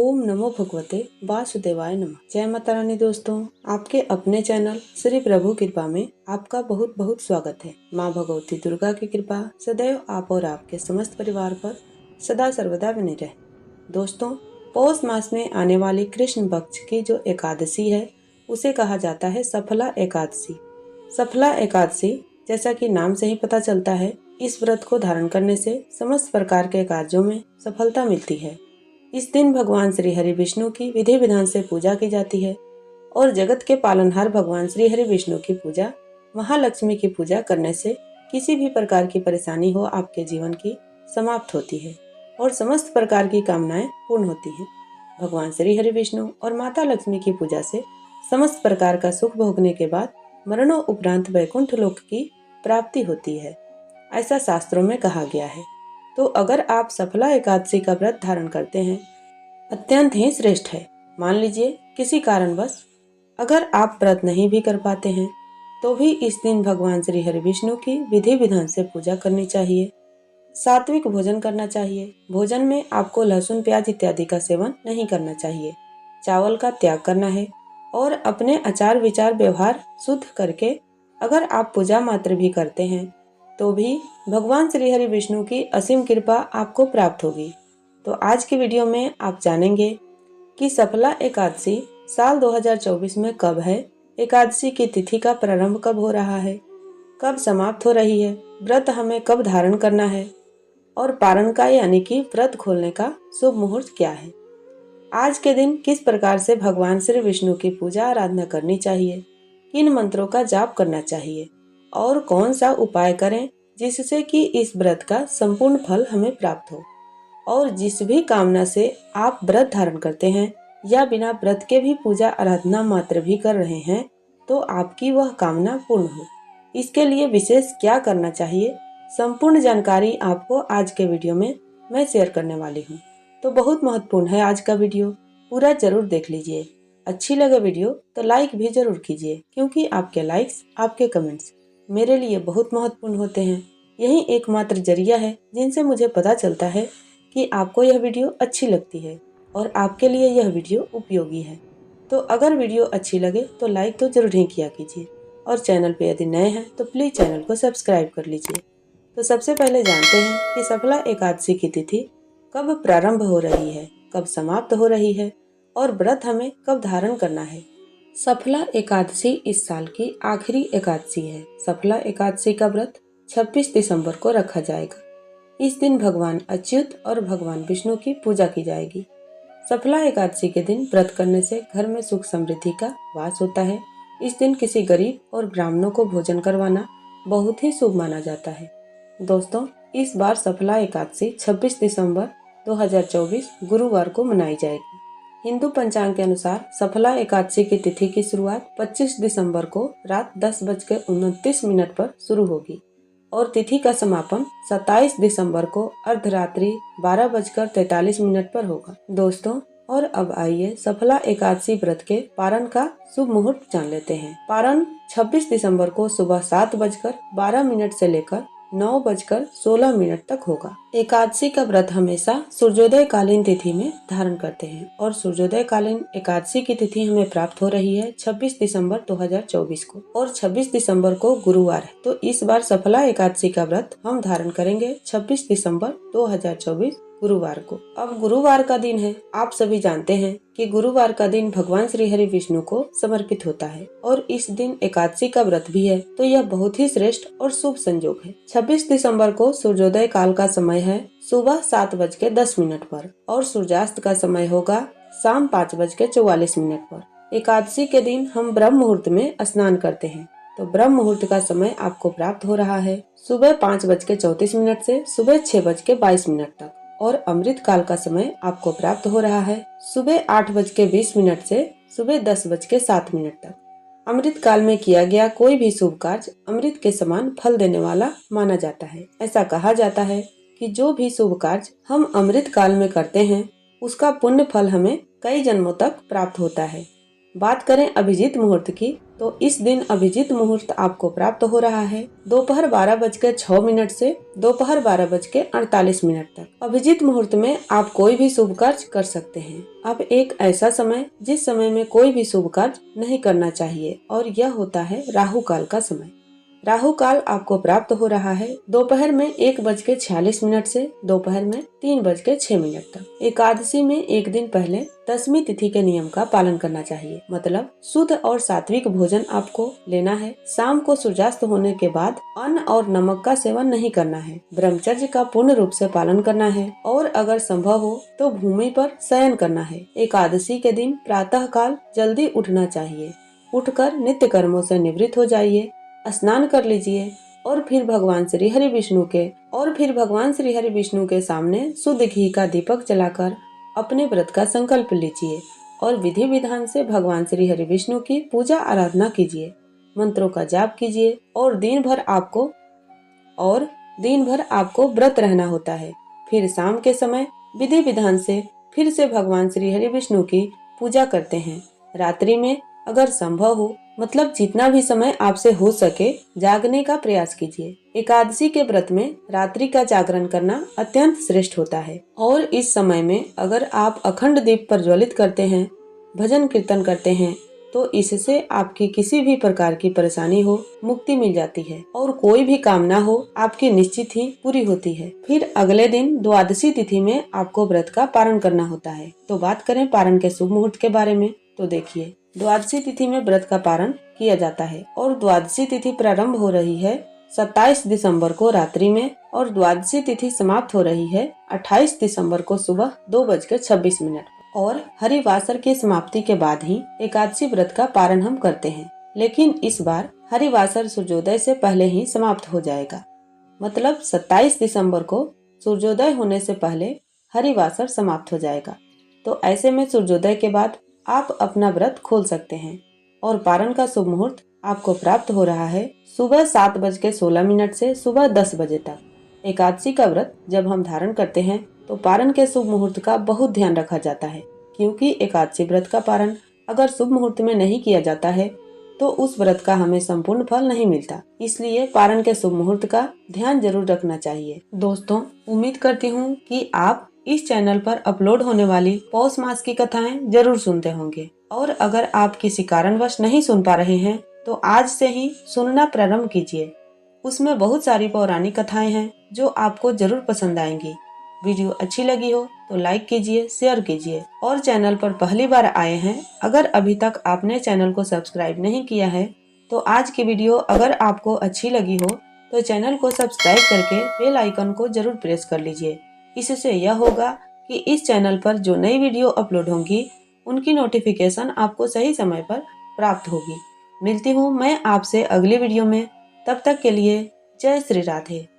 ओम नमो भगवते वासुदेवाय नमः। जय माता रानी। दोस्तों, आपके अपने चैनल श्री प्रभु कृपा में आपका बहुत बहुत स्वागत है। माँ भगवती दुर्गा की कृपा सदैव आप और आपके समस्त परिवार पर सदा सर्वदा बनी रहे। दोस्तों, पौष मास में आने वाली कृष्ण पक्ष की जो एकादशी है उसे कहा जाता है सफला एकादशी। सफला एकादशी, जैसा कि नाम से ही पता चलता है, इस व्रत को धारण करने से समस्त प्रकार के कार्यों में सफलता मिलती है। इस दिन भगवान श्री हरि विष्णु की विधि विधान से पूजा की जाती है और जगत के पालनहार भगवान श्री हरि विष्णु की पूजा, महालक्ष्मी की पूजा करने से किसी भी प्रकार की परेशानी हो आपके जीवन की समाप्त होती है और समस्त प्रकार की कामनाएं पूर्ण होती हैं। भगवान श्री हरि विष्णु और माता लक्ष्मी की पूजा से समस्त प्रकार का सुख भोगने के बाद मरणों उपरांत वैकुंठ लोक की प्राप्ति होती है, ऐसा शास्त्रों में कहा गया है। तो अगर आप सफला एकादशी का व्रत धारण करते हैं, अत्यंत ही श्रेष्ठ है। मान लीजिए किसी कारणवश अगर आप व्रत नहीं भी कर पाते हैं तो भी इस दिन भगवान श्री हरि विष्णु की विधि विधान से पूजा करनी चाहिए। सात्विक भोजन करना चाहिए। भोजन में आपको लहसुन प्याज इत्यादि का सेवन नहीं करना चाहिए। चावल का त्याग करना है और अपने आचार विचार व्यवहार शुद्ध करके अगर आप पूजा मात्र भी करते हैं तो भी भगवान श्री हरि विष्णु की असीम कृपा आपको प्राप्त होगी। तो आज की वीडियो में आप जानेंगे कि सफला एकादशी साल 2024 में कब है, एकादशी की तिथि का प्रारंभ कब हो रहा है, कब समाप्त हो रही है, व्रत हमें कब धारण करना है और पारण का यानी कि व्रत खोलने का शुभ मुहूर्त क्या है। आज के दिन किस प्रकार से भगवान श्री विष्णु की पूजा आराधना करनी चाहिए, किन मंत्रों का जाप करना चाहिए और कौन सा उपाय करें जिससे कि इस व्रत का संपूर्ण फल हमें प्राप्त हो। और जिस भी कामना से आप व्रत धारण करते हैं या बिना व्रत के भी पूजा आराधना मात्र भी कर रहे हैं तो आपकी वह कामना पूर्ण हो। इसके लिए विशेष क्या करना चाहिए, संपूर्ण जानकारी आपको आज के वीडियो में मैं शेयर करने वाली हूँ। तो बहुत महत्वपूर्ण है आज का वीडियो, पूरा जरूर देख लीजिए। अच्छी लगे वीडियो तो लाइक भी जरूर कीजिए, क्योंकि आपके लाइक्स, आपके कमेंट्स मेरे लिए बहुत महत्वपूर्ण होते हैं। यही एकमात्र जरिया है जिनसे मुझे पता चलता है कि आपको यह वीडियो अच्छी लगती है और आपके लिए यह वीडियो उपयोगी है। तो अगर वीडियो अच्छी लगे तो लाइक तो जरूर ही किया कीजिए और चैनल पे यदि नए हैं तो प्लीज चैनल को सब्सक्राइब कर लीजिए। तो सबसे पहले जानते हैं कि सफला एकादशी की तिथि कब प्रारंभ हो रही है, कब समाप्त हो रही है और व्रत हमें कब धारण करना है। सफला एकादशी इस साल की आखिरी एकादशी है। सफला एकादशी का व्रत 26 दिसंबर को रखा जाएगा। इस दिन भगवान अच्युत और भगवान विष्णु की पूजा की जाएगी। सफला एकादशी के दिन व्रत करने से घर में सुख समृद्धि का वास होता है। इस दिन किसी गरीब और ब्राह्मणों को भोजन करवाना बहुत ही शुभ माना जाता है। दोस्तों, इस बार सफला एकादशी 26 दिसंबर 2024 गुरुवार को मनाई जाएगी। हिंदू पंचांग के अनुसार सफला एकादशी की तिथि की शुरुआत 25 दिसंबर को रात 10:29 पर शुरू होगी और तिथि का समापन 27 दिसंबर को अर्धरात्रि 12:43 पर होगा। दोस्तों, और अब आइए सफला एकादशी व्रत के पारण का शुभ मुहूर्त जान लेते हैं। पारण 26 दिसंबर को सुबह 7:12 से लेकर 9:16 तक होगा। एकादशी का व्रत हमेशा सूर्योदय कालीन तिथि में धारण करते हैं और सूर्योदय कालीन एकादशी की तिथि हमें प्राप्त हो रही है 26 दिसंबर 2024 को और 26 दिसंबर को गुरुवार है। तो इस बार सफला एकादशी का व्रत हम धारण करेंगे 26 दिसंबर 2024 गुरुवार को। अब गुरुवार का दिन है, आप सभी जानते हैं कि गुरुवार का दिन भगवान श्री हरि विष्णु को समर्पित होता है और इस दिन एकादशी का व्रत भी है, तो यह बहुत ही श्रेष्ठ और शुभ संयोग है। 26 दिसंबर को सूर्योदय काल का समय है सुबह 7:10 पर और सूर्यास्त का समय होगा शाम 5:44 पर। एकादशी के दिन हम ब्रह्म मुहूर्त में स्नान करते हैं, तो ब्रह्म मुहूर्त का समय आपको प्राप्त हो रहा है सुबह 5:34 से सुबह 6:22 तक और अमृत काल का समय आपको प्राप्त हो रहा है सुबह 8:20 से सुबह 10:07 तक। अमृत काल में किया गया कोई भी शुभ कार्य अमृत के समान फल देने वाला माना जाता है। ऐसा कहा जाता है कि जो भी शुभ कार्य हम अमृत काल में करते हैं उसका पुण्य फल हमें कई जन्मों तक प्राप्त होता है। बात करें अभिजीत मुहूर्त की, तो इस दिन अभिजीत मुहूर्त आपको प्राप्त हो रहा है दोपहर 12:06 से दोपहर 12:48 तक। अभिजीत मुहूर्त में आप कोई भी शुभ कार्य कर सकते हैं। अब एक ऐसा समय जिस समय में कोई भी शुभ कार्य नहीं करना चाहिए, और यह होता है राहु काल का समय। राहु काल आपको प्राप्त हो रहा है दोपहर में 1:46 से दोपहर में 3:06 तक। एकादशी में एक दिन पहले दशमी तिथि के नियम का पालन करना चाहिए, मतलब शुद्ध और सात्विक भोजन आपको लेना है। शाम को सूर्यास्त होने के बाद अन्न और नमक का सेवन नहीं करना है। ब्रह्मचर्य का पूर्ण रूप से पालन करना है, और अगर संभव हो तो भूमि पर शयन करना है। एकादशी के दिन प्रातः काल जल्दी उठना चाहिए। उठकर नित्य कर्मों से निवृत्त हो जाइए, स्नान कर लीजिए, और फिर भगवान श्री हरि विष्णु के सामने शुद्ध घी का दीपक जलाकर अपने व्रत का संकल्प लीजिए, और विधि विधान से भगवान श्री हरि विष्णु की पूजा आराधना कीजिए, मंत्रों का जाप कीजिए, और दिन भर आपको व्रत रहना होता है। फिर शाम के समय विधि विधान से फिर से भगवान श्री हरि विष्णु की पूजा करते हैं। रात्रि में अगर संभव हो, मतलब जितना भी समय आपसे हो सके, जागने का प्रयास कीजिए। एकादशी के व्रत में रात्रि का जागरण करना अत्यंत श्रेष्ठ होता है, और इस समय में अगर आप अखंड दीप प्रज्वलित करते हैं, भजन कीर्तन करते हैं, तो इससे आपकी किसी भी प्रकार की परेशानी हो, मुक्ति मिल जाती है, और कोई भी कामना हो आपकी निश्चित ही पूरी होती है। फिर अगले दिन द्वादशी तिथि में आपको व्रत का पारण करना होता है। तो बात करें पारण के शुभ मुहूर्त के बारे में, तो देखिए, द्वादशी तिथि में व्रत का पारण किया जाता है, और द्वादशी तिथि प्रारंभ हो रही है 27 दिसंबर को रात्रि में, और द्वादशी तिथि समाप्त हो रही है 28 दिसंबर को सुबह 2:26। और हरिवासर की समाप्ति के बाद ही एकादशी व्रत का पारण हम करते हैं, लेकिन इस बार हरिवासर सूर्योदय से पहले ही समाप्त हो जाएगा, मतलब 27 दिसंबर को सूर्योदय होने से पहले हरिवासर समाप्त हो जाएगा। तो ऐसे में सूर्योदय के बाद आप अपना व्रत खोल सकते हैं, और पारण का शुभ मुहूर्त आपको प्राप्त हो रहा है सुबह 7:16 से सुबह 10 बजे तक। एकादशी का व्रत जब हम धारण करते हैं तो पारण के शुभ मुहूर्त का बहुत ध्यान रखा जाता है, क्योंकि एकादशी व्रत का पारण अगर शुभ मुहूर्त में नहीं किया जाता है तो उस व्रत का हमें संपूर्ण फल नहीं मिलता। इसलिए पारण के शुभ मुहूर्त का ध्यान जरूर रखना चाहिए। दोस्तों, उम्मीद करती हूँ कि आप इस चैनल पर अपलोड होने वाली पौष मास की कथाएं जरूर सुनते होंगे, और अगर आप किसी कारणवश नहीं सुन पा रहे हैं तो आज से ही सुनना प्रारंभ कीजिए। उसमें बहुत सारी पौराणिक कथाएं हैं जो आपको जरूर पसंद आएंगी। वीडियो अच्छी लगी हो तो लाइक कीजिए, शेयर कीजिए, और चैनल पर पहली बार आए हैं, अगर अभी तक आपने चैनल को सब्सक्राइब नहीं किया है तो आज की वीडियो अगर आपको अच्छी लगी हो तो चैनल को सब्सक्राइब करके बेल आइकन को जरूर प्रेस कर लीजिए। इससे यह होगा कि इस चैनल पर जो नई वीडियो अपलोड होंगी उनकी नोटिफिकेशन आपको सही समय पर प्राप्त होगी। मिलती हूँ मैं आपसे अगली वीडियो में, तब तक के लिए जय श्री राधे।